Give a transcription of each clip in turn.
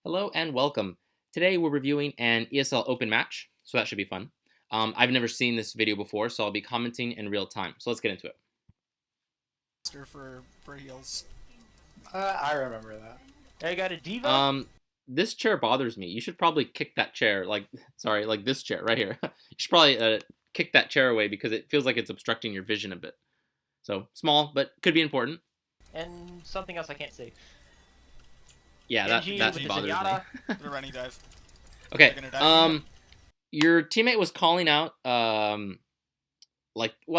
Hello and welcome. Today we're reviewing an ESL open match, so that should be fun. I've never seen this video before, so I'll be commenting in real time. So let's get into it. For heals. I remember that. I got a diva. This chair bothers me. You should probably kick that chair, like this chair right here. You should probably kick that chair away because it feels like it's obstructing your vision a bit. So small, but could be important. And something else I can't see. Yeah, Genji that with the bothers Zenyatta. me. The running dive. Okay. Dive Your teammate was calling out well,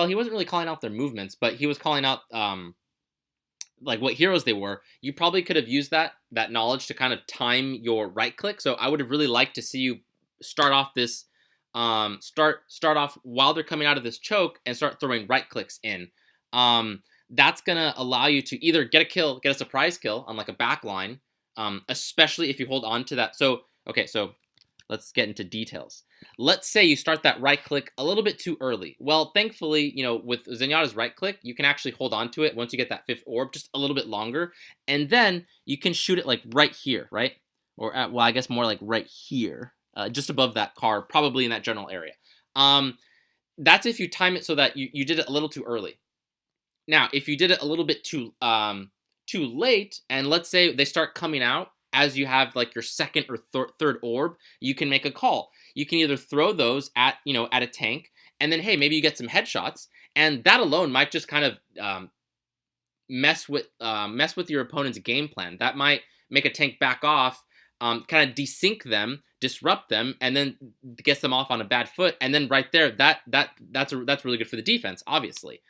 he wasn't really calling out their movements, but he was calling out like what heroes they were. You probably could have used that knowledge to kind of time your right click. So I would have really liked to see you start off this start off while they're coming out of this choke and start throwing right clicks in. That's gonna allow you to either get a kill, get a surprise kill on like a back line, especially if you hold on to that. So okay, so let's get into details. Let's say you start that right click a little bit too early. Well, thankfully, with Zenyatta's right click, you can actually hold on to it once you get that 5th orb just a little bit longer. And then you can shoot it like right here, right? Or at, well, I guess more like right here, just above that car, probably in that general area. That's if you time it so that you did it a little too early. Now, if you did it a little bit too late, and let's say they start coming out as you have like your 2nd or 3rd orb, you can make a call. You can either throw those at a tank, and then hey, maybe you get some headshots, and that alone might just kind of mess with your opponent's game plan. That might make a tank back off, kind of desync them, disrupt them, and then gets them off on a bad foot. And then right there, that's really good for the defense, obviously.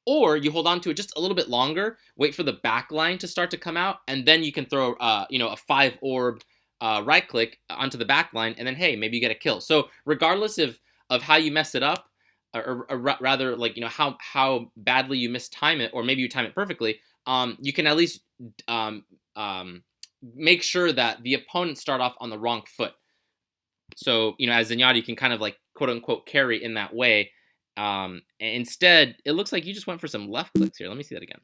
Or you hold on to it just a little bit longer, wait for the back line to start to come out, and then you can throw, a 5 orb right click onto the back line, and then hey, maybe you get a kill. So regardless of how you mess it up, or rather, like how badly you mistime it, or maybe you time it perfectly, you can at least make sure that the opponent start off on the wrong foot. So as Zenyatta, you can kind of like quote unquote carry in that way. Instead, it looks like you just went for some left clicks here. Let me see that again.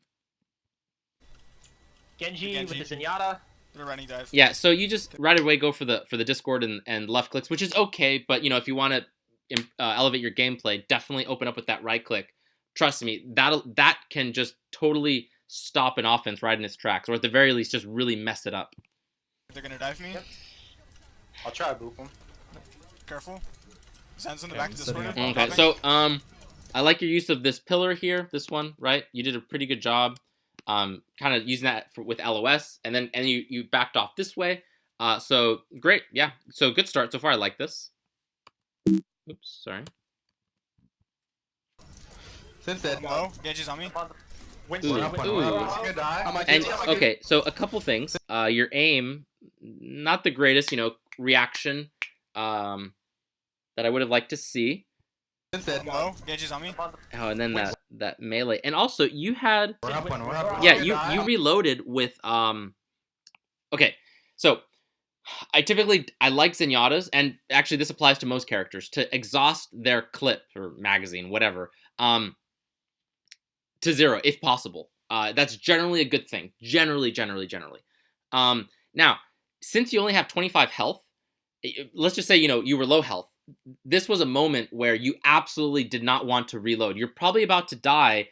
Genji with the Zenyatta. The running dive. Yeah, so you just right away go for the discord and left clicks, which is okay, but if you want to elevate your gameplay, definitely open up with that right click. Trust me, that can just totally stop an offense right in its tracks, or at the very least, just really mess it up. They're gonna dive me. Yep. I'll try to boop him. Careful. Zen's in the back of this corner. Okay, so I like your use of this pillar here, this one, right? You did a pretty good job, kind of using that with LOS, and you backed off this way. So great, yeah. So good start so far. I like this. Oops, sorry. Since then, No, Genji's on me. And okay, so a couple things. Your aim, not the greatest, reaction that I would have liked to see. No, Genji's on me. Oh, and then that melee, and also you had we're up one. yeah, you reloaded with okay, so I like Zenyatta's, and actually this applies to most characters, to exhaust their clip or magazine, whatever, to 0 if possible. That's generally a good thing. Generally. Now, since you only have 25 health, let's just say you were low health. This was a moment where you absolutely did not want to reload. You're probably about to die.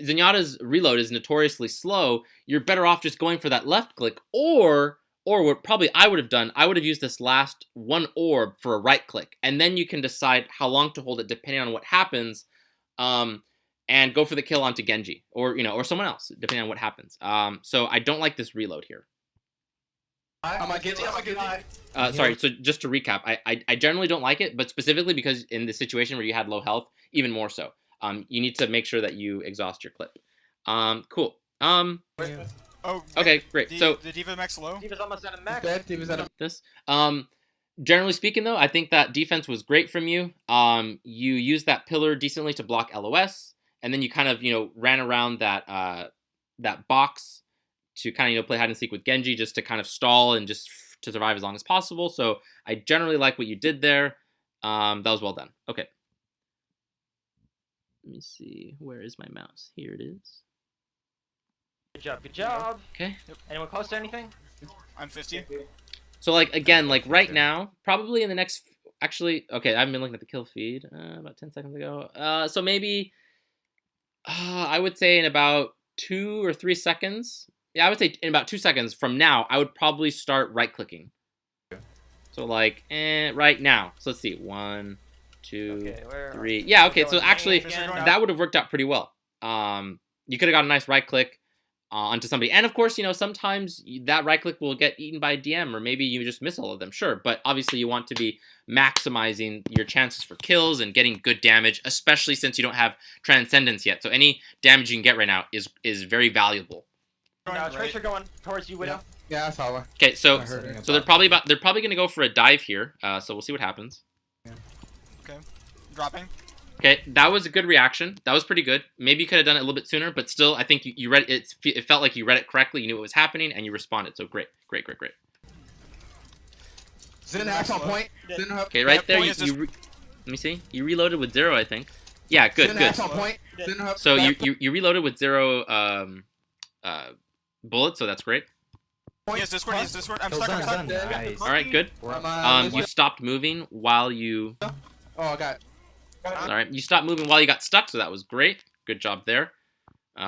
Zenyatta's reload is notoriously slow. You're better off just going for that left click, or what probably I would have done, I would have used this last 1 orb for a right click, and then you can decide how long to hold it depending on what happens, and go for the kill onto Genji, or someone else, depending on what happens. So I don't like this reload here. Sorry, so just to recap, I generally don't like it, but specifically because in the situation where you had low health, even more so. You need to make sure that you exhaust your clip. Cool. Oh. Okay, great. So the diva max low. Diva's almost at a max. This. Generally speaking, though, I think that defense was great from you. You used that pillar decently to block LOS, and then you kind of ran around that box to kind of play hide and seek with Genji, just to kind of stall and just to survive as long as possible. So I generally like what you did there. That was well done. Okay. Let me see. Where is my mouse? Here it is. Good job. Okay. Anyone close to anything? I'm 50. So like again, like right now, probably in the next. Actually, okay, I haven't been looking at the kill feed about 10 seconds ago. So maybe I would say in about 2 or 3 seconds. Yeah, I would say in about 2 seconds from now, I would probably start right clicking. So like right now. So let's see, 1, 2, 3. Yeah, okay. So actually, that would have worked out pretty well. You could have got a nice right click onto somebody, and of course, you know, sometimes that right click will get eaten by a DM, or maybe you just miss all of them. Sure, but obviously you want to be maximizing your chances for kills and getting good damage, especially since you don't have Transcendence yet. So any damage you can get right now is very valuable. Tracer going towards you, Widow. Yeah, I saw one. Okay, so they're probably gonna go for a dive here. So we'll see what happens. Okay. Dropping. Okay, that was a good reaction. That was pretty good. Maybe you could have done it a little bit sooner, but still, I think you read it. It felt like you read it correctly. You knew what was happening, and you responded. So great. Zenyatta on point. Okay, right there. Let me see. You reloaded with 0, I think. Yeah, good. On point. So you reloaded with 0 bullets, so that's great. Yes, Discord. I'm stuck. Nice. All right, good. You stopped moving while you. Oh, I got. All right, you stopped moving while you got stuck, so that was great. Good job there. Is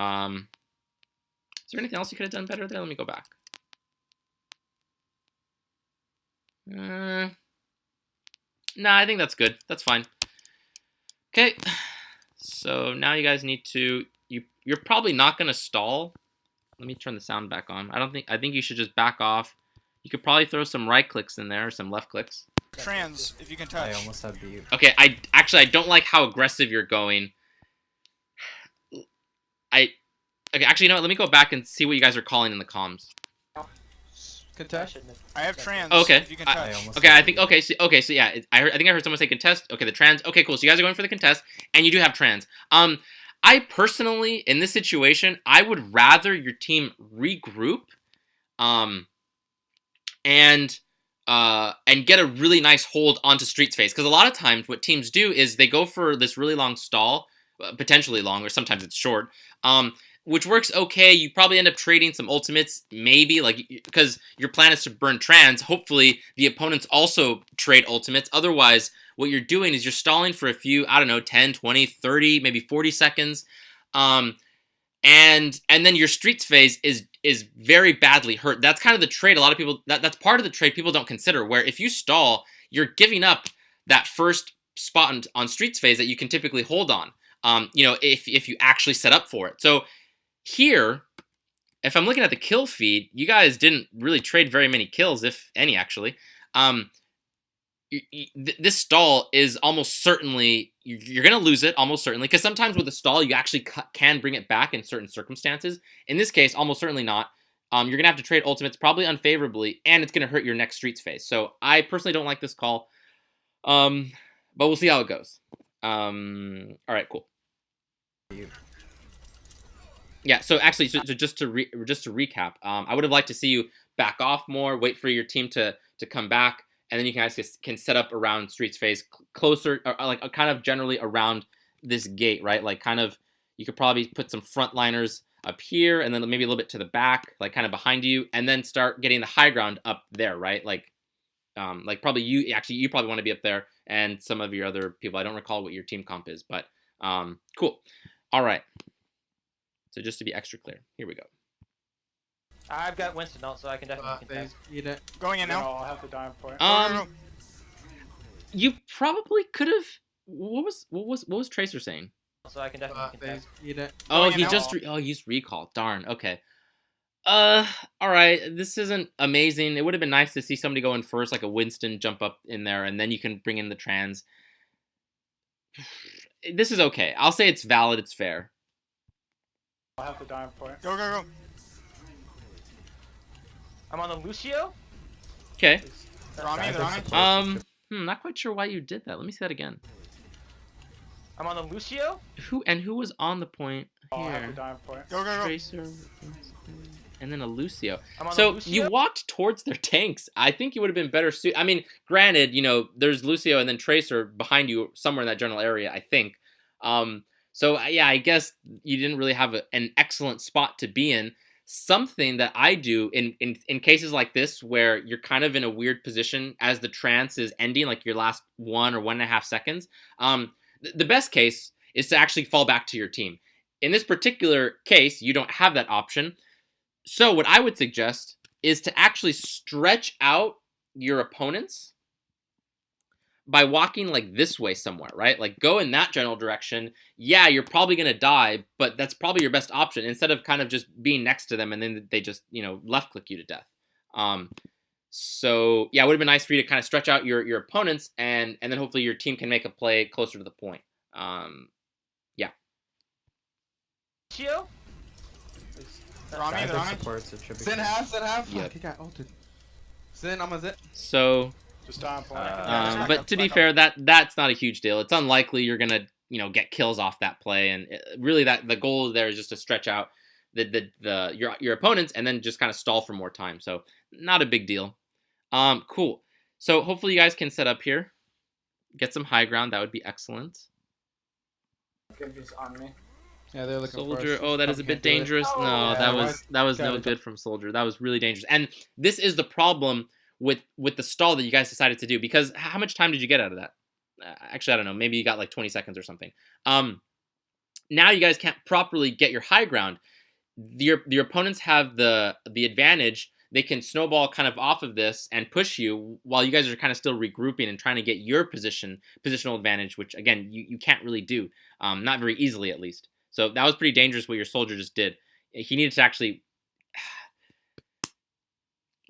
there anything else you could have done better there? Let me go back. Nah, I think that's good. That's fine. Okay, so now you guys need to. You're probably not gonna stall. Let me turn the sound back on. I think you should just back off. You could probably throw some right clicks in there, or some left clicks. Trans, if you can touch. I almost had beat. Okay, I don't like how aggressive you're going. Okay, actually, you know what? Let me go back and see what you guys are calling in the comms. Contest. I have trans. Oh, okay. If you can touch. Okay, I think so yeah, I think I heard someone say contest. Okay, the trans. Okay, cool. So you guys are going for the contest, and you do have trans. I personally, in this situation, I would rather your team regroup, and get a really nice hold onto Street's face. Because a lot of times what teams do is they go for this really long stall, potentially long, or sometimes it's short, which works okay. You probably end up trading some ultimates, maybe, like, because your plan is to burn trans. Hopefully the opponents also trade ultimates. Otherwise, what you're doing is you're stalling for a few, I don't know, 10, 20, 30, maybe 40 seconds. And then your Streets phase is very badly hurt. That's kind of the trade. A lot of people, that's part of the trade people don't consider, where if you stall, you're giving up that first spot on Streets phase that you can typically hold on, you know, if you actually set up for it. So here, if I'm looking at the kill feed, you guys didn't really trade very many kills, if any, actually. This stall is almost certainly, you're going to lose it, almost certainly, because sometimes with a stall, you actually can bring it back in certain circumstances. In this case, almost certainly not. You're going to have to trade ultimates, probably unfavorably, and it's going to hurt your next Streets phase. So I personally don't like this call, but we'll see how it goes. All right, cool. Yeah, so actually, so just to recap, I would have liked to see you back off more, wait for your team to come back, and then you guys can set up around Streets phase closer, or like kind of generally around this gate, right? Like kind of, you could probably put some frontliners up here, and then maybe a little bit to the back, like kind of behind you, and then start getting the high ground up there, right? Like probably you probably want to be up there, and some of your other people. I don't recall what your team comp is, but cool. All right. So just to be extra clear, here we go. I've got Winston out, so I can definitely contest. Going in now. I'll have to die for it. Go. You probably could have. What was Tracer saying? So I can definitely contest. Oh, Going in now. He's recall. Darn. Okay. All right. This isn't amazing. It would have been nice to see somebody go in first, like a Winston jump up in there, and then you can bring in the trans. This is okay. I'll say it's valid. It's fair. I'll have to die for it. Go. I'm on the Lucio. Okay. They're on me. Not quite sure why you did that. Let me see that again. I'm on the Lucio. Who was on the point I'll have to here? die for it. Go. Tracer, and then a Lucio. I'm on the So Lucio. you walked towards their tanks. I think you would have been better suited. I mean, granted, you know, there's Lucio and then Tracer behind you somewhere in that general area, I think. So yeah, I guess you didn't really have an excellent spot to be in. something that I do in cases like this where you're kind of in a weird position as the trance is ending, like your last 1 or 1.5 seconds. The best case is to actually fall back to your team. In this particular case, you don't have that option. So what I would suggest is to actually stretch out your opponents by walking like this way somewhere, right? Like go in that general direction. Yeah, you're probably going to die, but that's probably your best option instead of kind of just being next to them and then they just, left click you to death. So yeah, it would have been nice for you to kind of stretch out your opponents and then hopefully your team can make a play closer to the point. Yeah. Chio? They're on me, they're on me. Zen half. Yep. Fuck, he got ulted. Zen, I'm a Zen. So, Just dying point. but to be fair, that's not a huge deal. It's unlikely you're gonna get kills off that play, and really that the goal there is just to stretch out your opponents and then just kind of stall for more time. So not a big deal. Cool. So hopefully you guys can set up here, get some high ground. That would be excellent. Genji's on me. Yeah, they're looking Soldier. for Oh, that is a bit dangerous. Oh, No, yeah, that was no good from Soldier. That was really dangerous. And this is the problem with the stall that you guys decided to do, because how much time did you get out of that? Actually, I don't know. Maybe you got like 20 seconds or something. Now you guys can't properly get your high ground. Your opponents have the advantage. They can snowball kind of off of this and push you while you guys are kind of still regrouping and trying to get your positional advantage, which again you can't really do, not very easily at least. So that was pretty dangerous what your Soldier just did. He needed to actually.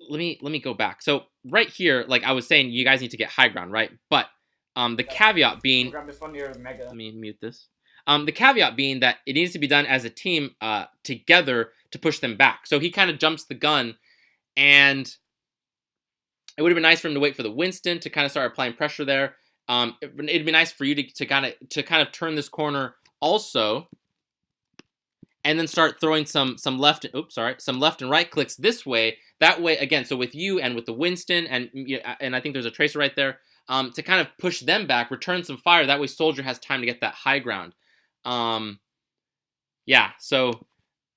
Let me go back. So right here, like I was saying, you guys need to get high ground, right? But the caveat being, let me mute this. The caveat being that it needs to be done as a team together to push them back. So he kind of jumps the gun, and it would have been nice for him to wait for the Winston to kind of start applying pressure there. It'd be nice for you to kind of turn this corner also, and then start throwing some left and right clicks this way. That way, again, so with you and with the Winston, and I think there's a Tracer right there, to kind of push them back, return some fire. That way Soldier has time to get that high ground. Yeah, so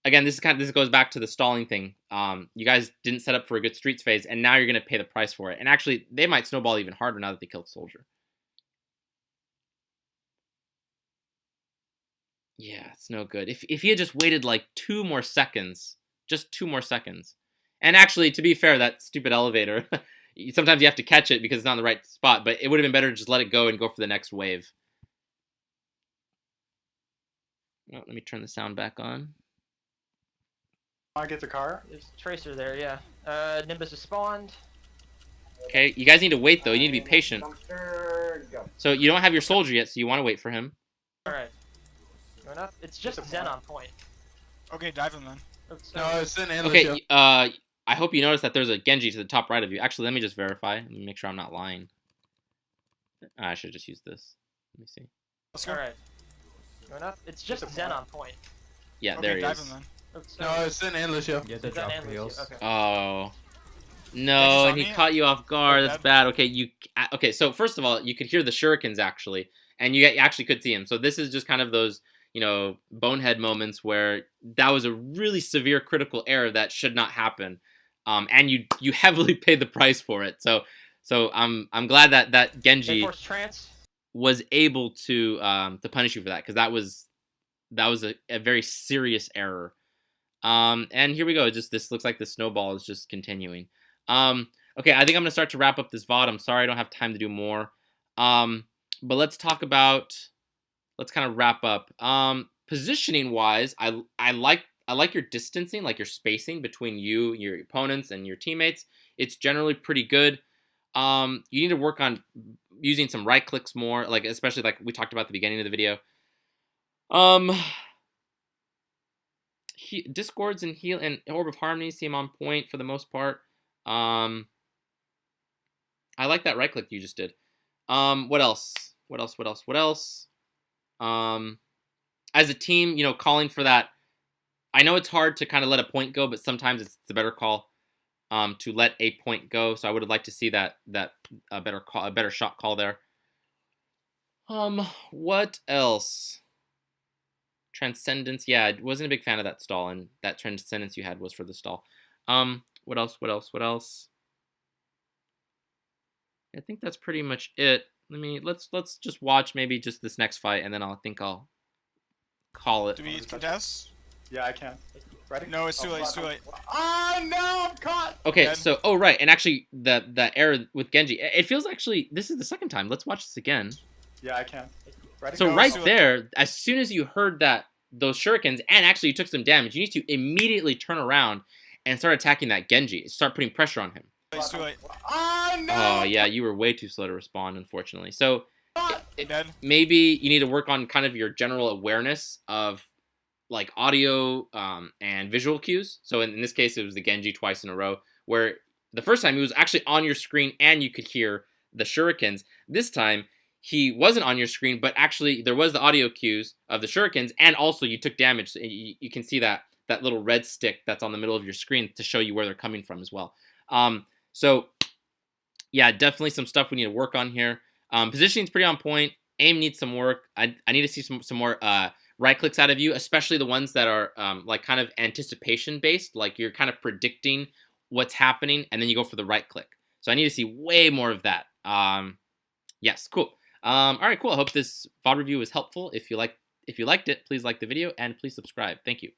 again, this goes back to the stalling thing. You guys didn't set up for a good streets phase, and now you're going to pay the price for it. And actually, they might snowball even harder now that they killed Soldier. Yeah, it's no good. If he had just waited like 2 more seconds, just 2 more seconds. And actually, to be fair, that stupid elevator, sometimes you have to catch it because it's not in the right spot, but it would have been better to just let it go and go for the next wave. Oh, let me turn the sound back on. I get the car. There's a Tracer there, yeah. Nimbus has spawned. Okay, you guys need to wait though. You need to be patient. So you don't have your Soldier yet, so you want to wait for him. Alright. It's just Zen on point. Okay, dive him then. No, it's Zen and Okay, Lucio. I hope you notice that there's a Genji to the top right of you. Actually, let me just verify. Let me make sure I'm not lying. I should just use this. Let me see. Let's go. Alright. It's just Zen on point. Yeah, Okay, there he dive is. him then. No, it's Zen and Lucio. Yeah, they Zen drop and Lucio, heals. okay. Oh. Genji's No, on and he me? caught you off guard. Okay, That's bad. Okay, so first of all, you could hear the shurikens actually, and you actually could see him. So this is just kind of those, bonehead moments where that was a really severe critical error that should not happen, and you heavily paid the price for it. So I'm glad that Genji was able to punish you for that, because that was a very serious error. And here we go. This looks like the snowball is just continuing. Okay, I think I'm gonna start to wrap up this VOD. I'm sorry I don't have time to do more. But let's kind of wrap up. Positioning wise, I like your distancing, like your spacing between you, your opponents, and your teammates. It's generally pretty good. You need to work on using some right clicks more, like especially like we talked about at the beginning of the video. Discords and Heal and Orb of Harmony seem on point for the most part. I like that right click you just did. What else? As a team, calling for that. I know it's hard to kind of let a point go, but sometimes it's the better call to let a point go. So I would have liked to see that a better shot call there. What else? Transcendence. Yeah, I wasn't a big fan of that stall, and that Transcendence you had was for the stall. What else? What else? What else? I think that's pretty much it. Let's just watch maybe just this next fight, and then I'll call it. Do we contest? Yeah, I can. Ready? No, it's too late. It's too late. Oh no, I'm caught. Okay, Dead. so right, and actually the error with Genji, it feels actually this is the second time. Let's watch this again. Yeah, I can. Ready? So No, right so- there, as soon as you heard those shurikens, and actually you took some damage, you need to immediately turn around and start attacking that Genji. Start putting pressure on him. It's too late. Oh no. Oh yeah, you were way too slow to respond, unfortunately. So Dead. maybe you need to work on kind of your general awareness of like audio and visual cues. So in this case, it was the Genji twice in a row, where the first time he was actually on your screen and you could hear the shurikens. This time he wasn't on your screen, but actually there was the audio cues of the shurikens, and also you took damage. So you can see that little red stick that's on the middle of your screen to show you where they're coming from as well. So yeah, definitely some stuff we need to work on here. Positioning's pretty on point. Aim needs some work. I need to see some more right clicks out of you, especially the ones that are like kind of anticipation based, like you're kind of predicting what's happening and then you go for the right click. So I need to see way more of that. Yes, cool. All right, cool. I hope this VOD review was helpful. If you liked it, please like the video and please subscribe. Thank you.